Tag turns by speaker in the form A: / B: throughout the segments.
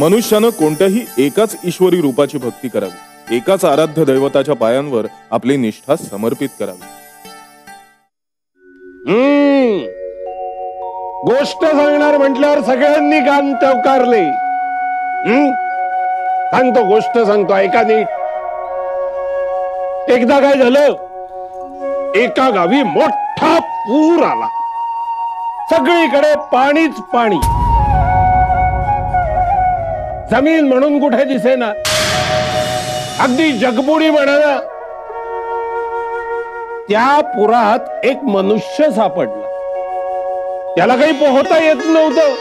A: मनुष्यानं कोणत्याही एकाच ईश्वरी रूपाची भक्ती करावी, एकाच आराध्य दैवताच्या पायांवर आपली निष्ठा समर्पित करावी.
B: गोष्ट सांगणार म्हटल्यावर सगळ्यांनी कान टवकारले. सांगतो, गोष्ट सांगतो, ऐका नीट. एकदा काय झालं, एका गावी मोठा पूर आला. सगळीकडे पाणीच पाणी. जमीन म्हणून कुठे दिसेना, अगदी जगबुडी म्हणा. त्या पुरात एक मनुष्य सापडला. त्याला काही पोहता येत नव्हतं.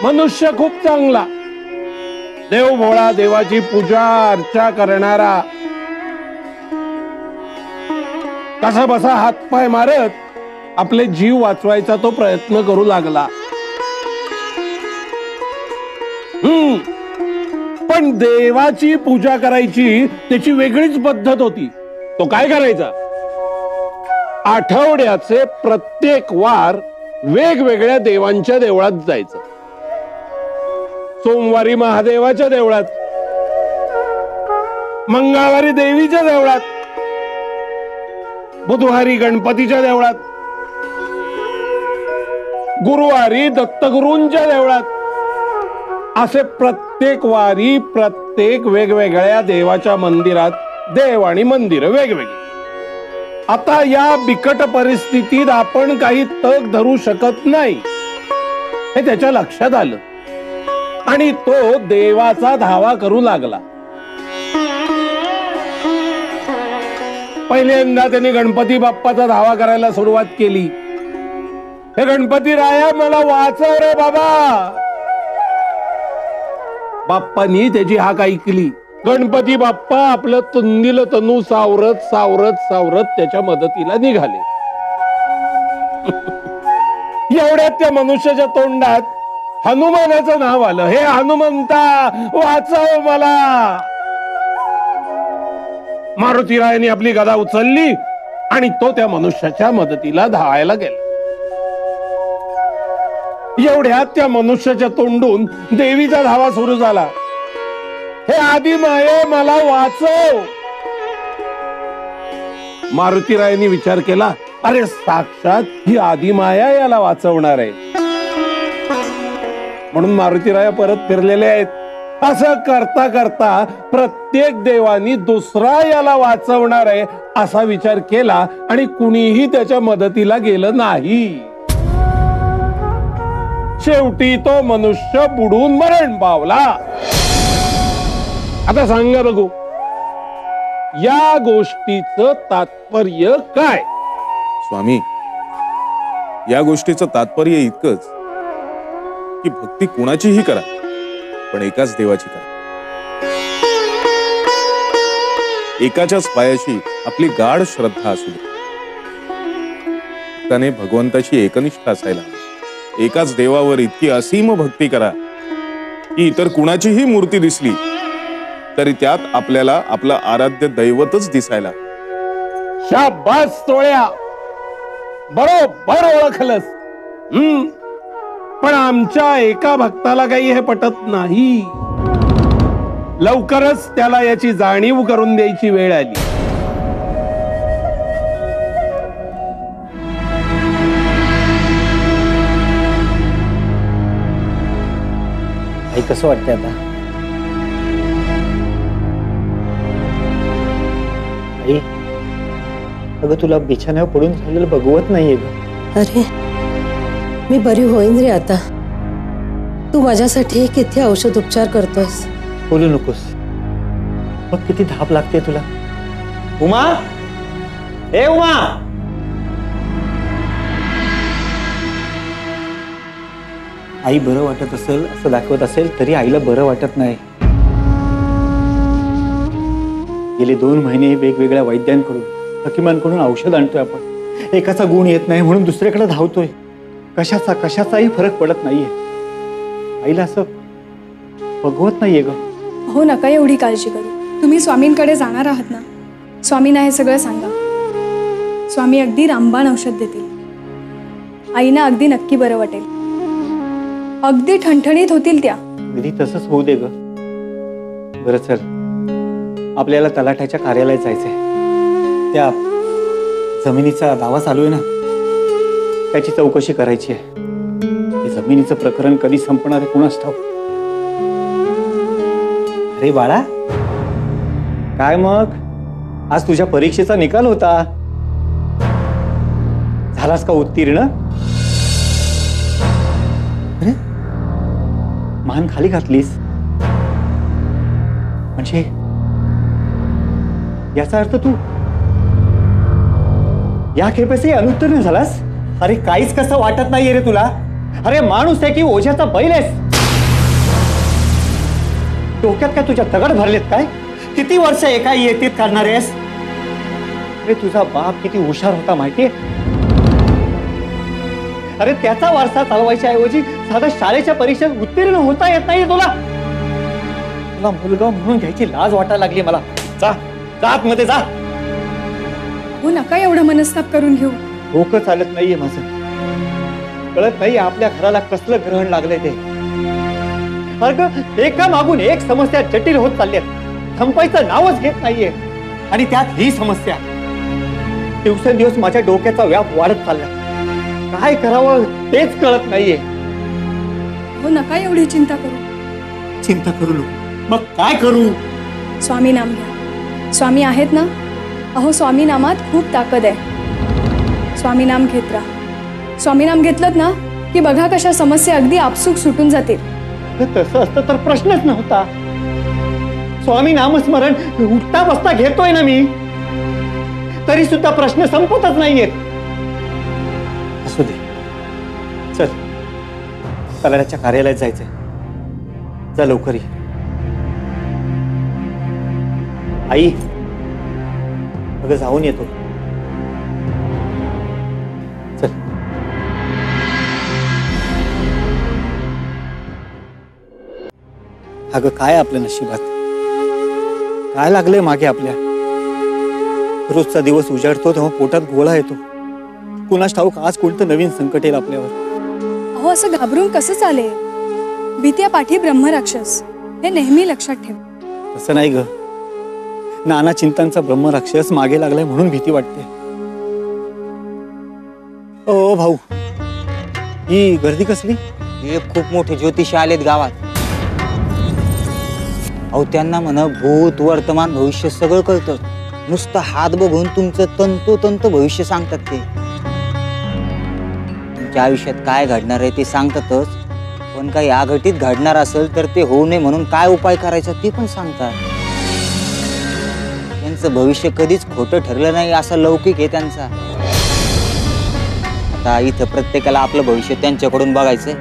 B: मनुष्य खूप चांगला, देवभोळा, देवाची पूजा अर्चा करणारा. कसा बसा हातपाय मारत आपले जीव वाचवायचा तो प्रयत्न करू लागला. पण देवाची पूजा करायची त्याची वेगळीच पद्धत होती. तो काय करायचा, आठवड्याचे प्रत्येक वार वेगवेगळ्या देवांच्या देवळात जायचं. सोमवारी महादेवाच्या देवळात, मंगळवारी देवीच्या देवळात, बुधवारी गणपतीच्या देवळात, गुरुवारी दत्तगुरूंच्या देवळात. असे प्रत्येक वारी प्रत्येक वेगवेगळ्या देवाच्या मंदिरात देव आणि मंदिर वेगवेगळी. आता या बिकट परिस्थितीत आपण काही तग धरू शकत नाही हे त्याच्या लक्षात आलं आणि तो देवाचा धावा करू लागला. पहिल्यांदा त्यांनी गणपती बाप्पाचा धावा करायला सुरुवात केली. हे गणपती राया, मला वाचव रे बाबा. बाप्पानी त्याची हाक ऐकली. गणपती बाप्पा आपलं तुंदिल तनू सावरत सावरत सावरत त्याच्या मदतीला निघाले. एवढ्यात त्या मनुष्याच्या तोंडात हनुमानाचं नाव आलं. हे हनुमंता, वाचव मला. मारुतीरायाने आपली गदा उचलली आणि तो त्या मनुष्याच्या मदतीला धावायला गेला. एवढ्यात त्या मनुष्याच्या तोंडून देवीचा धावा सुरू झाला. हे आदिमाये, मला वाचव. मारुतीरायांनी विचार केला, अरे साक्षात ही आदिमाया याला वाचवणार आहे. म्हणून मारुतीराया परत फिरलेले आहेत. असं करता करता प्रत्येक देवानी दुसरा याला वाचवणार आहे असा विचार केला आणि कुणीही त्याच्या मदतीला गेलं नाही. शेवटी तो मनुष्य बुडून मरण पावला. आता सांगा बघू, या गोष्टीचं तात्पर्य काय?
A: स्वामी, या गोष्टीचं तात्पर्य इतकंच की भक्ती कुणाचीही करा, पण एकाच देवाची करा. एकाच्याच पायाशी आपली गाढ श्रद्धा असू दे. त्याने भगवंताची एकनिष्ठा असायला. एकाच देवावर इतकी असीम भक्ती करा की इतर कुणाचीही मूर्ती दिसली तरी त्यात आपल्याला आपलं आराध्य दैवतच दिसायला.
B: शाबास तोळ्या, बरोबर ओळखलंस. पण आमच्या एका भक्ताला काही हे पटत नाही. लवकरच त्याला याची जाणीव करून द्यायची वेळ आली.
C: आई, कसं वाटतंय आता? आई, अगं तुला बिछाण्यावर पडून झालेलं बघवत नाहीये ग.
D: अरे, मी बरी होईन रे आता. तू माझ्यासाठी किती औषध उपचार करतोयस.
C: बोलू नकोस. बघ किती धाप लागते तुला. उमा, ए उमा, आई बरं वाटत असेल असं दाखवत असेल तरी आईला बरं वाटत नाही. गेले 2 महिने वेगवेगळ्या वैद्यांकडून, हकीमांकडून औषध आणतोय आपण. एकाचा गुण येत नाही म्हणून दुसऱ्याकडे धावतोय. कशाचाही फरक पडत नाहीये. आईला असं बघवत नाहीये ग.
E: हो, नका एवढी काळजी करू. तुम्ही स्वामींकडे जाणार आहात ना, स्वामींना हे सगळं सांगा. स्वामी अगदी रामबाण औषध देतील. आईना अगदी नक्की बरं वाटेल. अगदी ठणठणीत होतील त्या.
C: अगदी तसंच होऊ दे ग. बरं चल, आपल्याला तलाठ्याच्या कार्यालयात जायचंय. त्या जमिनीचा दावा चालू आहे ना, त्याची चौकशी करायची आहे. हे जमिनीचं प्रकरण कधी संपणार आहे कुणास ठाऊक. अरे बाळा, काय मग आज तुझ्या परीक्षेचा निकाल होता, झालास का उत्तीर्ण? अरे मान खाली घातलीस म्हणजे याचा अर्थ तू या खेपेसही अनुत्तीर्ण झालास? अरे काहीच कसं वाटत नाहीये रे तुला? अरे माणूस आहे की ओझ्याचा बैल आहेस? डोक्यात काय तुझ्या दगड भरलेत काय? किती वर्ष एका येतीत काढणार आहेस? अरे तुझा बाप किती हुशार होता माहितीये? अरे त्याचा वारसा चालवायच्या ऐवजी साधा शाळेच्या परीक्षेत उत्तीर्ण होता येत नाही तुला? तुला मुलगा म्हणून घ्यायची लाज वाटायला लागली मला. जा जा आतमध्ये जा.
E: हो नका एवढं मनस्ताप करून घेऊ.
C: डोकं चालत नाहीये माझं. कळत नाही आपल्या घराला कसलं ग्रहण लागलंय ते. अगं एका मागून एक समस्या जटिल होत चालल्यात, संपायचं नावच घेत नाहीये. आणि त्यात ही समस्या दिवसेंदिवस माझ्या डोक्याचा व्याप वाढत चालला. काय करावं तेच कळत नाहीये.
E: हो नका एवढी चिंता करू.
C: चिंता करू नको, मग काय करू?
E: स्वामी नाम घ्या. स्वामी आहेत ना? अहो स्वामी नामात खूप ताकद आहे. स्वामी नाम घेत राहा. स्वामी नाम घेतलं ना की बघा कशा समस्या अगदी आपसूक सुटून जातील.
C: तसं असतं तर प्रश्नच नव्हता. स्वामी नामस्मरण उठता बसता घेतोय ना मी, तरी सुद्धा प्रश्न संपतच नाहीयेत. असू दे, चल तलाठ्याच्या कार्यालयात जायचंय. जा लवकर ये. आई, अगं जाऊन येतो. चल. अगं काय आपल्या नशिबात, काय लागलंय मागे आपल्या? रोजचा दिवस उजाडतो तेव्हा पोटात गोळा येतो. कुणास ठाऊक आज कोणतं नवीन संकट येईल आपल्यावर.
E: अहो असं घाबरून कसं चालेल? भीत्या पाठी ब्रह्मराक्षस, हे नेहमी लक्षात ठेव.
C: तसं नाही ग, नाना चिंतांचा ब्रह्मराक्षस मागे लागलाय म्हणून भीती वाटते. ओ भाऊ, ही गर्दी कसली?
F: हे खूप मोठे ज्योतिषी आलेत गावात. अहो त्यांना म्हणा भूत वर्तमान भविष्य सगळं कळतं. नुसतं हात बघून तुमचं तंतोतंत भविष्य सांगतात ते. तुमच्या आयुष्यात काय घडणार आहे ते सांगतातच, पण काही अघटित घडणार असेल तर ते होऊ नये म्हणून काय उपाय करायचा ते पण सांगतात. त्यांचं भविष्य कधीच खोटं ठरलं नाही असा लौकिक आहे त्यांचा. आता इथं प्रत्येकाला आपलं भविष्य त्यांच्याकडून बघायचंय.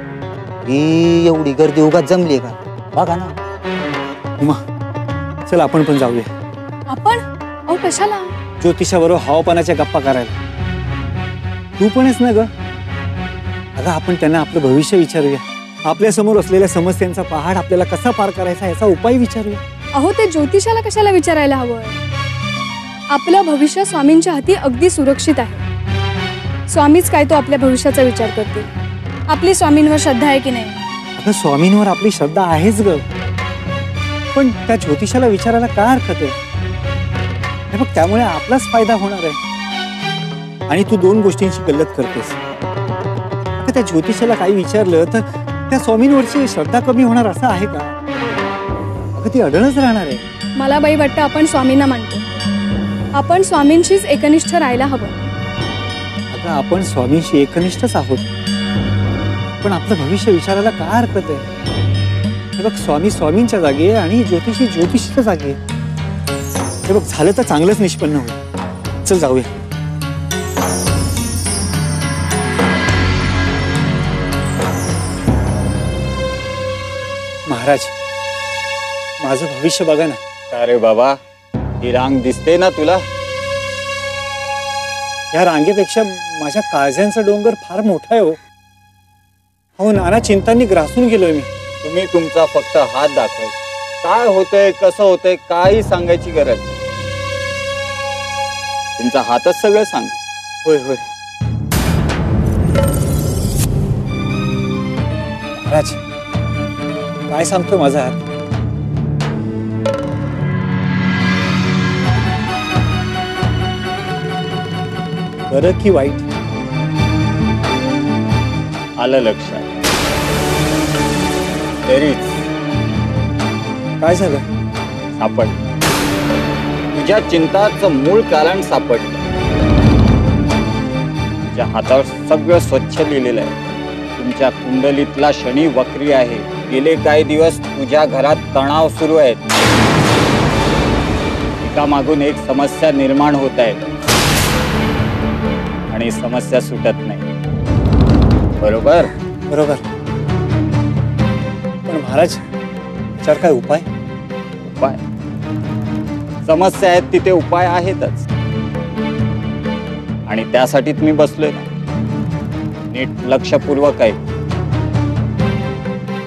F: ही एवढी गर्दी उगाच जमली का? बघा ना.
C: उमा, चल आपण पण जाऊया.
E: आपण? अहो कशाला?
C: ज्योतिषाबरोबर हवापानाच्या गप्पा करायला. तू पण आहेस ना ग? अगं आपण त्यांना आपलं भविष्य विचारूया. आपल्या समोर असलेल्या समस्यांचा पहाड आपल्याला कसा पार करायचा याचा उपाय विचारूया.
E: अहो ते ज्योतिषाला कशाला विचारायला हवं? आपलं भविष्य स्वामींच्या हाती अगदी सुरक्षित आहे. स्वामीच काय तो आपल्या भविष्याचा विचार करतील. आपली स्वामींवर श्रद्धा आहे की नाही?
C: अगं स्वामींवर आपली श्रद्धा आहेच ग, पण त्या ज्योतिषाला विचारायला काय हरकत आहे? बघ त्यामुळे आपलाच फायदा होणार आहे. आणि तू दोन गोष्टींची गल्लत करतेस. अगं त्या ज्योतिषाला काही विचारलं तर त्या स्वामींवरची श्रद्धा कमी होणार असं आहे का? अगं ती अडळच राहणार आहे.
E: मला बाई वाटतं आपण स्वामींना मानतो. आपण स्वामींशीच एकनिष्ठ राहायला हवं.
C: अगं आपण स्वामींशी एकनिष्ठच आहोत, पण आपलं भविष्य विचारायला काय हरकत आहे? हे बघ स्वामी स्वामींच्या जागी आहे आणि ज्योतिषी ज्योतिषीच्या जागी आहे. हे बघ झालं तर चांगलंच निष्पन्न होईल. चल जाऊया. महाराज, माझं भविष्य बघा ना.
F: अरे बाबा, ही रांग दिसते ना तुला?
C: या रांगेपेक्षा माझ्या काळजांचा डोंगर फार मोठा आहे. हो नाना चिंतांनी ग्रासून गेलोय मी.
F: तुम्ही तुमचा फक्त हात दाखवाय. काय होतंय कसं होतंय काही सांगायची गरज नाही. तुमचा हातच सगळं सांग.
C: होय होय. महाराज काय सांगतोय माझा हात? बरं की वाईट?
G: आलं लक्षात. तरीच
C: काय झालं?
G: सापडलं. तुझ्या चिंताचं मूळ कारण सापडलं. तुझ्या हातावर सगळं स्वच्छ लिहिलेलं आहे. तुमच्या कुंडलीतला शनी वक्री आहे. गेले काही दिवस तुझ्या घरात तणाव सुरू आहेत. एकामागून एक समस्या निर्माण होत आहेत आणि समस्या सुटत नाही. बरोबर?
C: बरोबर. पण महाराज त्याच्यावर काय उपाय?
G: उपाय? समस्या आहेत तिथे उपाय आहेतच. आणि त्यासाठीच मी बसलोय ना. नीट लक्षपूर्वक आहे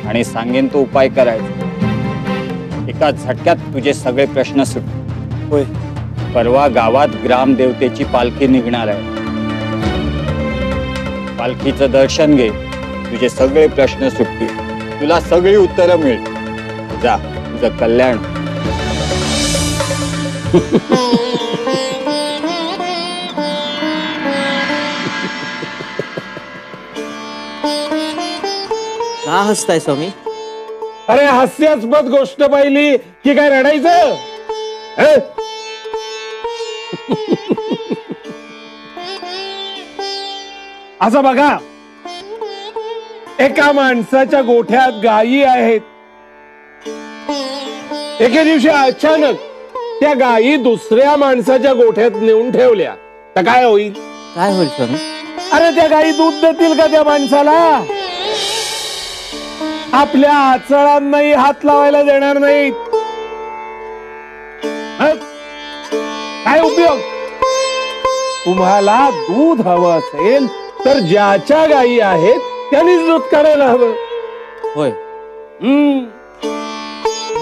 G: आणि सांगेन तो उपाय करायचा. एका झटक्यात तुझे सगळे प्रश्न सुट.
C: होय.
G: परवा गावात ग्रामदेवतेची पालखी निघणार आहे. पालखीचं दर्शन घे. तुझे सगळे प्रश्न सुटतील. तुला सगळी उत्तरं मिळतील. जा, तुझं कल्याण.
F: का हसताय स्वामी?
B: अरे हास्यास्पद गोष्ट पाहिली की काय रडायचं? हे? असं बघा, एका माणसाच्या गोठ्यात गायी आहेत. एके दिवशी अचानक त्या गायी दुसऱ्या माणसाच्या गोठ्यात नेऊन ठेवल्या तर काय होईल?
F: काय होईल स्वामी?
B: अरे त्या गायी दूध देतील का त्या माणसाला? आपल्या आचळांनाही हात लावायला देणार नाहीत. काय उपयोग? तुम्हाला दूध हवं असेल तर ज्याच्या गायी आहेत त्यांनीच दूध काढायला हवं.
F: होय.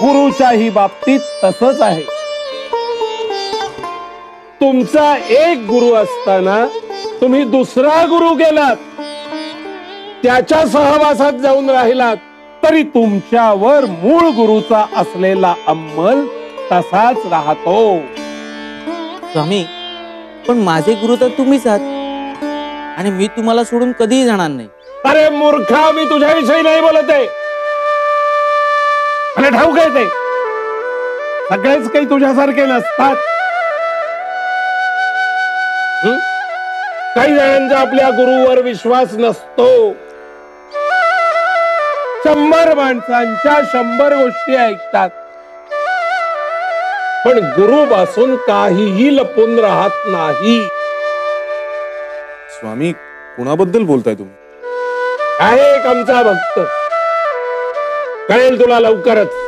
B: गुरुच्याही बाबतीत तसंच आहे. तुमचा एक गुरु असताना तुम्ही दुसरा गुरु गेलात, त्याच्या सहवासात जाऊन राहिलात तरी तुमच्यावर मूळ गुरुचा असलेला अंमल तसाच राहतो.
F: स्वामी, पण माझे गुरु तर तुम्हीच आहात आणि मी तुम्हाला सोडून कधीही जाणार नाही.
B: अरे मूर्खा, मी तुझ्याविषयी नाही बोलत आहे. मला ठाऊक आहे ते सगळेच काही तुझ्यासारखे नसतात. काही जणांचा आपल्या गुरुवर विश्वास नसतो. 100 माणसांच्या 100 गोष्टी ऐकतात, पण गुरु पासून काहीही लपून राहत नाही.
A: स्वामी, कुणाबद्दल बोलताय तुम्ही?
B: आहे एक आमचा भक्त, कळेल तुला लवकरच.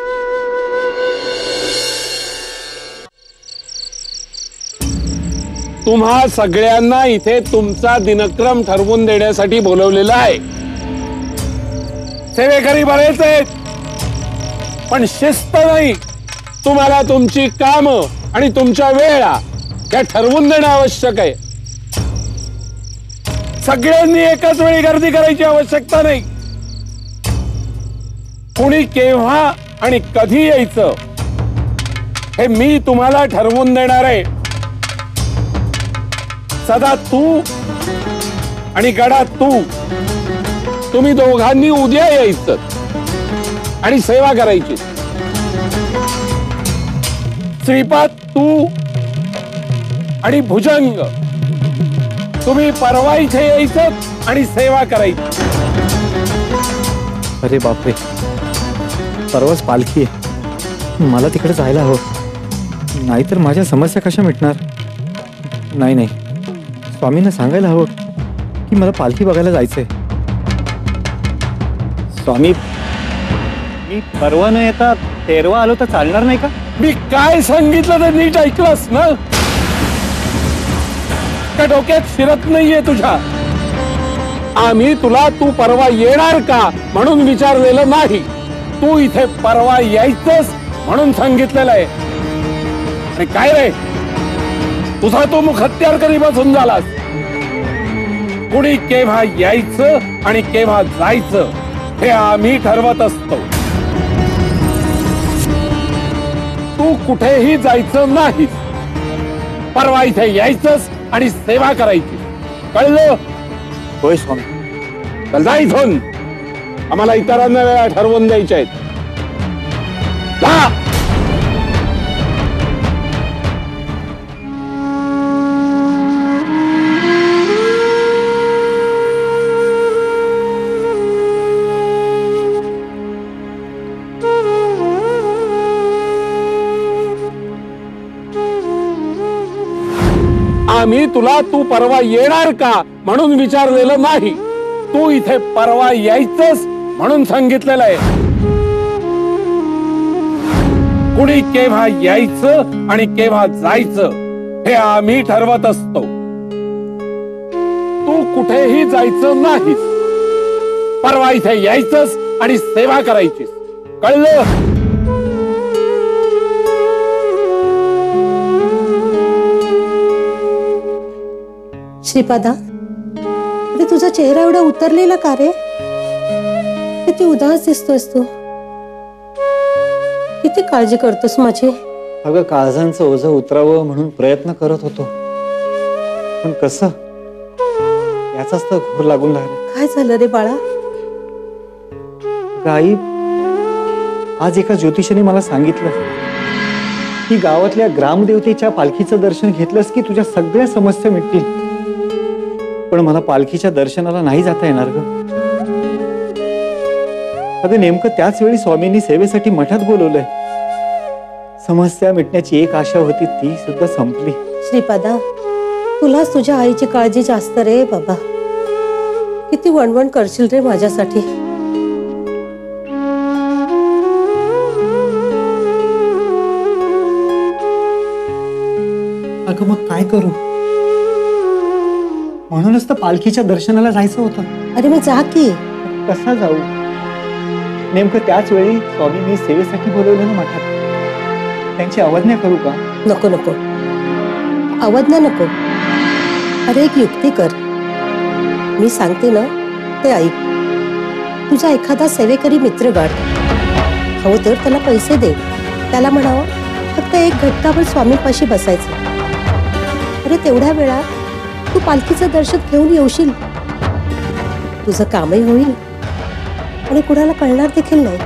B: तुम्हा सगळ्यांना इथे तुमचा दिनक्रम ठरवून देण्यासाठी बोलवलेला आहे. सेवेकरी बरेच आहेत, पण शिस्त नाही. तुम्हाला तुमची कामं आणि तुमच्या वेळा त्या ठरवून देणं आवश्यक आहे. सगळ्यांनी एकाच वेळी गर्दी करायची आवश्यकता नाही. कुणी केव्हा आणि कधी यायचं हे मी तुम्हाला ठरवून देणार आहे. सदा तू आणि गडा तू, तुम्ही दोघांनी उद्या यायचं आणि सेवा करायची. श्रीपाद तू आणि भुजंग, तुम्ही परवा इथे यायचं आणि सेवा करायची.
C: अरे बापरे, परवाच पालखी आहे. मला तिकडे जायला हवं, नाहीतर माझ्या समस्या कशा मिटणार? नाही, स्वामींना सांगायला हवं की मला पालखी बघायला जायचंय. स्वामी, मी परवा न येता तेरवा आलो तर चालणार नाही का?
B: मी काय सांगितलं ते नीट ऐकलंस ना? का डोक्यात शिरत नाहीये तुझ्या? आम्ही तुला तू परवा येणार का म्हणून विचारलेलं नाही. तू इथे परवा यायचंस म्हणून सांगितलेलं आहे. आणि काय रे, तुझा तो मुखत्यार करी बसून झालास. कुणी केव्हा यायचं आणि केव्हा जायचं हे आम्ही ठरवत असतो. तू कुठेही जायचं नाही. परवा इथे यायचंस आणि सेवा करायची. कळलं?
C: होय स्वामी.
B: चल जा इथून. आम्हाला इतरांना वेळा ठरवून द्यायच्या आहेत. जा. आम्ही तुला तू परवा येणार का म्हणून विचारलेलं नाही. तू इथे परवा यायचंस म्हणून सांगितलेलं आहे. कुणी केव्हा यायचं आणि केव्हा जायचं हे आम्ही ठरवत असतो. तू कुठेही जायचं नाहीस. परवा इथे यायचंस आणि सेवा करायचीस. कळलं?
D: श्रीपादा, अरे तुझा चेहरा एवढा उतरलेला का रे? किती उदास दिसतोस तू. किती काळजी करतोस माझी.
C: अगं काळजांचं ओझं उतरावं म्हणून प्रयत्न करत होतो, पण कसं याचाच तर घोर लागून राहिला.
D: काय झालं रे बाळा?
C: आई, आज एका ज्योतिषाने मला सांगितलं की गावातल्या ग्रामदेवतेच्या पालखीचं दर्शन घेतलंस की तुझ्या सगळ्या समस्या मिटतील. पण मला पालखीच्या दर्शनाला नाही जाता येणार ग. अगं नेमकं त्याच वेळी स्वामींनी सेवेसाठी मठात बोलवलंय. समस्या मिटण्याची एक आशा होती, ती सुद्धा संपली.
D: श्रीपादा, तुलाच तुझ्या आईची काळजी जास्त रे बाबा. किती वणवण करशील रे माझ्यासाठी.
C: अगं मग काय करू? म्हणूनच तर पालखीच्या दर्शनाला जायचं होतं.
D: अरे मग जा की.
C: कसा जाऊ? नेमकं त्याच वेळी स्वामींनी सेवेसाठी बोलवलं ना मठात. त्यांची अवज्ञा करू का?
D: नको नको, अवज्ञा नको. अरे एक युक्ती कर. मी सांगते ना ते ऐक. तुझा एखादा सेवेकरी मित्र गाड. हो तर त्याला पैसे दे. त्याला म्हणावं फक्त एक घटकाभर स्वामींपाशी बसायचं. अरे तेवढ्या वेळात तू पालखीचं दर्शन घेऊन येऊशील. तुझं कामही होईल आणि कुणाला कळणार देखील नाही.